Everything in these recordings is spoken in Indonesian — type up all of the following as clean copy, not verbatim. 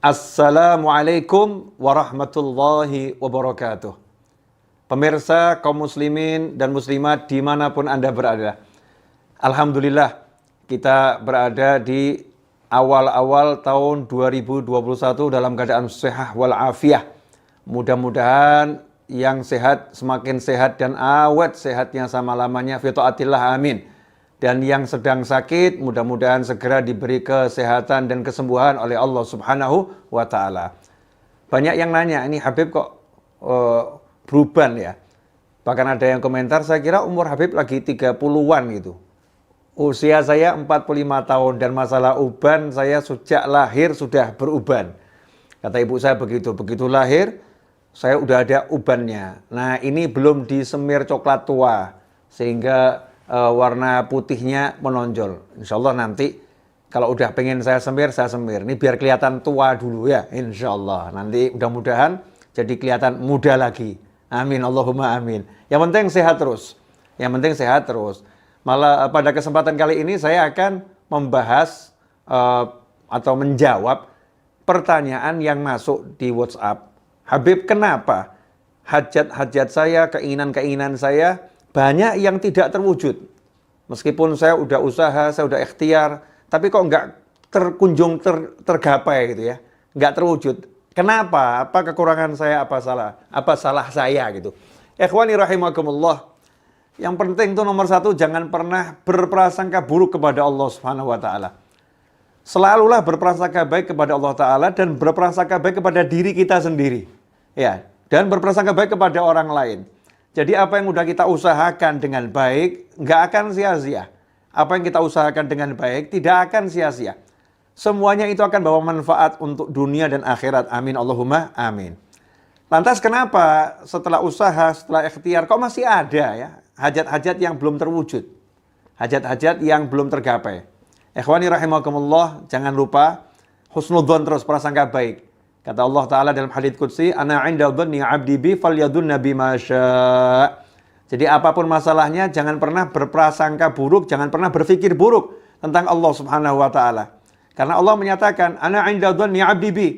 Assalamualaikum warahmatullahi wabarakatuh. Pemirsa kaum muslimin dan muslimat dimanapun Anda berada. Alhamdulillah kita berada di awal-awal tahun 2021 dalam keadaan sehat walafiat. Mudah-mudahan yang sehat semakin sehat dan awet sehatnya sama lamanya fi taatillah, amin. Dan yang sedang sakit mudah-mudahan segera diberi kesehatan dan kesembuhan oleh Allah Subhanahu wa taala. Banyak yang nanya, ini Habib kok beruban ya? Bahkan ada yang komentar, saya kira umur Habib lagi 30-an gitu. Usia saya 45 tahun dan masalah uban saya sejak lahir sudah beruban. Kata ibu saya begitu lahir saya udah ada ubannya. Nah, ini belum disemir coklat tua sehingga warna putihnya menonjol. Insya Allah nanti kalau udah pengen saya semir. Ini biar kelihatan tua dulu ya. Insya Allah nanti mudah-mudahan jadi kelihatan muda lagi. Amin, Allahumma amin. Yang penting sehat terus. Malah pada kesempatan kali ini saya akan membahas atau menjawab pertanyaan yang masuk di WhatsApp. Habib, kenapa hajat-hajat saya, keinginan-keinginan saya banyak yang tidak terwujud. Meskipun saya udah usaha, saya udah ikhtiar, tapi kok nggak tergapai gitu ya. Nggak terwujud. Kenapa? Apa kekurangan saya? Apa salah saya gitu. Ikhwani rahimakumullah. Yang penting tuh nomor satu, jangan pernah berprasangka buruk kepada Allah Subhanahu wa taala. Selalulah berprasangka baik kepada Allah taala dan berprasangka baik kepada diri kita sendiri. Ya, dan berprasangka baik kepada orang lain. Jadi apa yang udah kita usahakan dengan baik, nggak akan sia-sia. Apa yang kita usahakan dengan baik, tidak akan sia-sia. Semuanya itu akan bawa manfaat untuk dunia dan akhirat. Amin, Allahumma amin. Lantas kenapa setelah usaha, setelah ikhtiar, kok masih ada ya hajat-hajat yang belum terwujud? Hajat-hajat yang belum tergapai. Ikhwani rahimakumullah, jangan lupa husnudzon terus, prasangka baik. Kata Allah Ta'ala dalam hadits qudsi, ana 'inda dhanni 'abdi bi falyadhunna bima syaa'. Jadi apapun masalahnya, jangan pernah berprasangka buruk, jangan pernah berpikir buruk tentang Allah Subhanahu wa taala. Karena Allah menyatakan, ana 'inda dhanni 'abdi bi.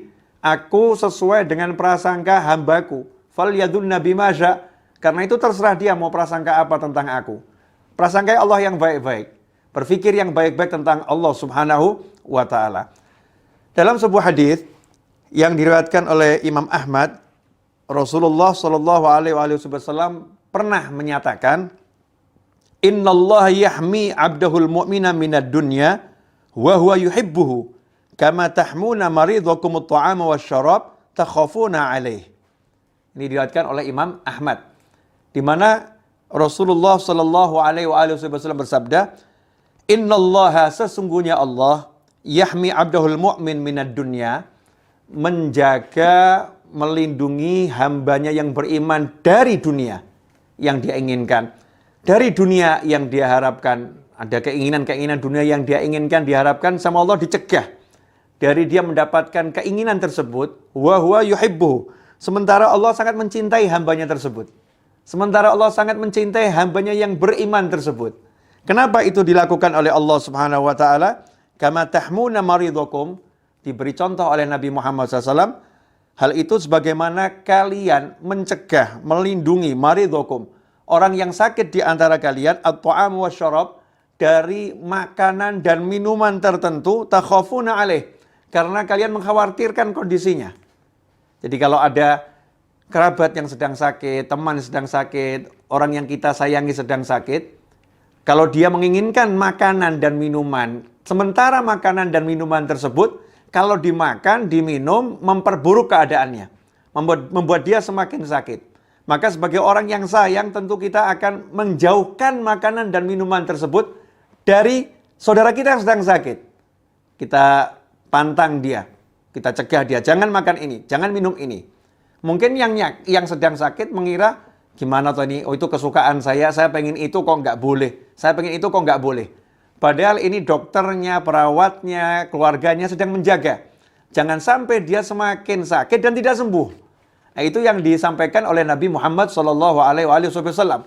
Aku sesuai dengan prasangka hambaku. Falyadhunna bima syaa'. Karena itu terserah dia mau prasangka apa tentang aku. Prasangkai Allah yang baik-baik. Berpikir yang baik-baik tentang Allah Subhanahu wa taala. Dalam sebuah hadis yang diriwayatkan oleh Imam Ahmad, Rasulullah Shallallahu Alaihi Wasallam pernah menyatakan, Innallaha yahmi abdahul mu'mina minad dunya wa huwa yuhibbuhu kama tahmuna maridhakum at-ta'ama wasyarab takhafuna alaih. Ini diriwayatkan oleh Imam Ahmad, di mana Rasulullah Shallallahu Alaihi Wasallam bersabda, Innallaha, sesungguhnya Allah, yahmi abdahul mu'min minad dunya, menjaga, melindungi hambanya yang beriman dari dunia yang dia inginkan, dari dunia yang dia harapkan. Ada keinginan-keinginan dunia yang dia inginkan, diharapkan, sama Allah dicegah dari dia mendapatkan keinginan tersebut. Wa huwa yuhibbuhu, sementara Allah sangat mencintai hambanya tersebut. Sementara Allah sangat mencintai hambanya yang beriman tersebut. Kenapa itu dilakukan oleh Allah Subhanahu wa taala? Kama tahmuna maridhakum, diberi contoh oleh Nabi Muhammad SAW. Hal itu sebagaimana kalian mencegah, melindungi maridhakum, orang yang sakit di antara kalian, at-ta'am wasyarab, dari makanan dan minuman tertentu, takhafuna alaih, karena kalian mengkhawatirkan kondisinya. Jadi kalau ada kerabat yang sedang sakit, teman yang sedang sakit, orang yang kita sayangi sedang sakit, kalau dia menginginkan makanan dan minuman, sementara makanan dan minuman tersebut, kalau dimakan, diminum, memperburuk keadaannya. Membuat dia semakin sakit. Maka sebagai orang yang sayang, tentu kita akan menjauhkan makanan dan minuman tersebut dari saudara kita yang sedang sakit. Kita pantang dia. Kita cegah dia, jangan makan ini, jangan minum ini. Mungkin yang sedang sakit mengira, gimana tuh ini, oh itu kesukaan saya pengen itu kok nggak boleh. Saya pengen itu kok nggak boleh. Padahal ini dokternya, perawatnya, keluarganya sedang menjaga. Jangan sampai dia semakin sakit dan tidak sembuh. Nah, itu yang disampaikan oleh Nabi Muhammad SAW.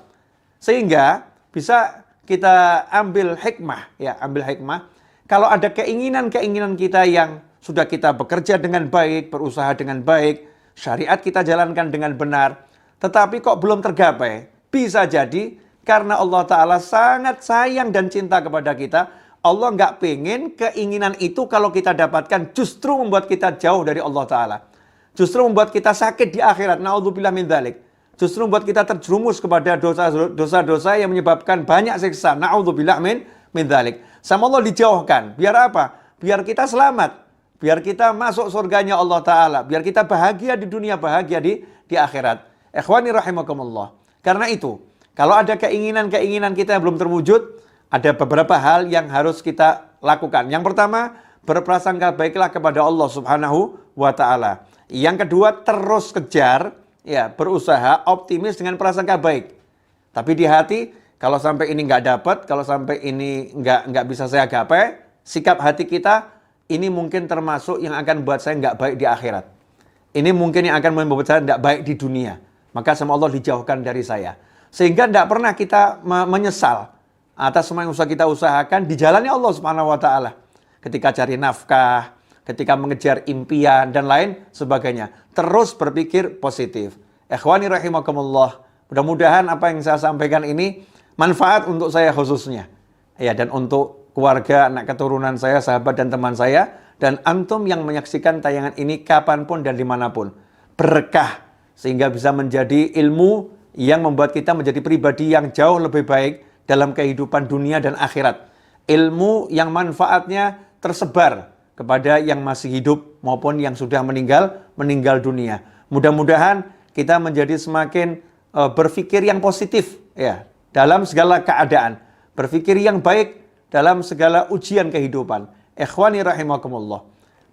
Sehingga bisa kita ambil hikmah. Kalau ada keinginan-keinginan kita yang sudah kita bekerja dengan baik, berusaha dengan baik, syariat kita jalankan dengan benar, tetapi kok belum tergapai? Bisa jadi karena Allah Ta'ala sangat sayang dan cinta kepada kita. Allah nggak pengen keinginan itu kalau kita dapatkan justru membuat kita jauh dari Allah Ta'ala. Justru membuat kita sakit di akhirat. Na'udzubillah min dzalik. Justru membuat kita terjerumus kepada dosa-dosa yang menyebabkan banyak siksa. Na'udzubillah min dzalik. Sama Allah dijauhkan. Biar apa? Biar kita selamat. Biar kita masuk surganya Allah Ta'ala. Biar kita bahagia di dunia, bahagia di akhirat. Ikhwani rahimakumullah. Karena itu, kalau ada keinginan-keinginan kita yang belum terwujud, ada beberapa hal yang harus kita lakukan. Yang pertama, berprasangka baiklah kepada Allah Subhanahu wa Ta'ala. Yang kedua, terus kejar, ya, berusaha optimis dengan prasangka baik. Tapi di hati, kalau sampai ini nggak dapat, kalau sampai ini nggak bisa saya gapai, sikap hati kita ini mungkin termasuk yang akan buat saya nggak baik di akhirat. Ini mungkin yang akan membuat saya nggak baik di dunia. Maka sama Allah dijauhkan dari saya. Sehingga tidak pernah kita menyesal atas semua yang usah kita usahakan di jalannya Allah Subhanahu wa Ta'ala. Ketika cari nafkah, ketika mengejar impian dan lain sebagainya. Terus berpikir positif. Ikhwani rahimakumullah. Mudah-mudahan apa yang saya sampaikan ini manfaat untuk saya khususnya. Ya, dan untuk keluarga, anak keturunan saya, sahabat dan teman saya. Dan antum yang menyaksikan tayangan ini kapanpun dan dimanapun. Berkah. Sehingga bisa menjadi ilmu yang membuat kita menjadi pribadi yang jauh lebih baik dalam kehidupan dunia dan akhirat. Ilmu yang manfaatnya tersebar kepada yang masih hidup maupun yang sudah meninggal dunia. Mudah-mudahan kita menjadi semakin berpikir yang positif ya dalam segala keadaan, berpikir yang baik dalam segala ujian kehidupan. Ikhwani rahimakumullah.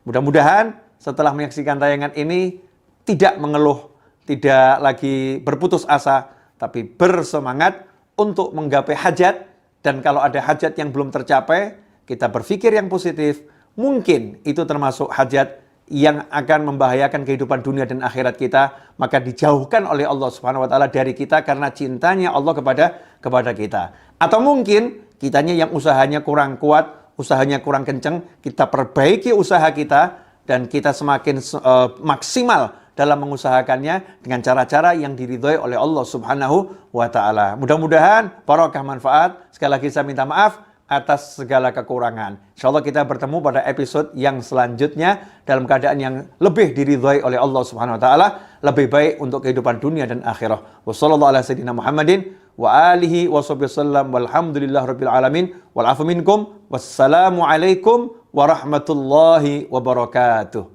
Mudah-mudahan setelah menyaksikan tayangan ini tidak mengeluh, tidak lagi berputus asa, tapi bersemangat untuk menggapai hajat. Dan kalau ada hajat yang belum tercapai, kita berpikir yang positif. Mungkin itu termasuk hajat yang akan membahayakan kehidupan dunia dan akhirat kita. Maka dijauhkan oleh Allah Subhanahu wa Ta'ala dari kita karena cintanya Allah kepada kita. Atau mungkin kitanya yang usahanya kurang kuat, usahanya kurang kenceng, kita perbaiki usaha kita dan kita semakin maksimal dalam mengusahakannya dengan cara-cara yang diridhoi oleh Allah Subhanahu wa Ta'ala. Mudah-mudahan barokah manfaat. Sekali lagi saya minta maaf atas segala kekurangan. InsyaAllah kita bertemu pada episode yang selanjutnya dalam keadaan yang lebih diridhoi oleh Allah Subhanahu wa Ta'ala, lebih baik untuk kehidupan dunia dan akhirah. Wassallallahu ala sayyidina Muhammadin wa alihi wa sahbihi wasallam walhamdulillah rabbil alamin wal afu minkum wassalamu alaikum warahmatullahi wabarakatuh.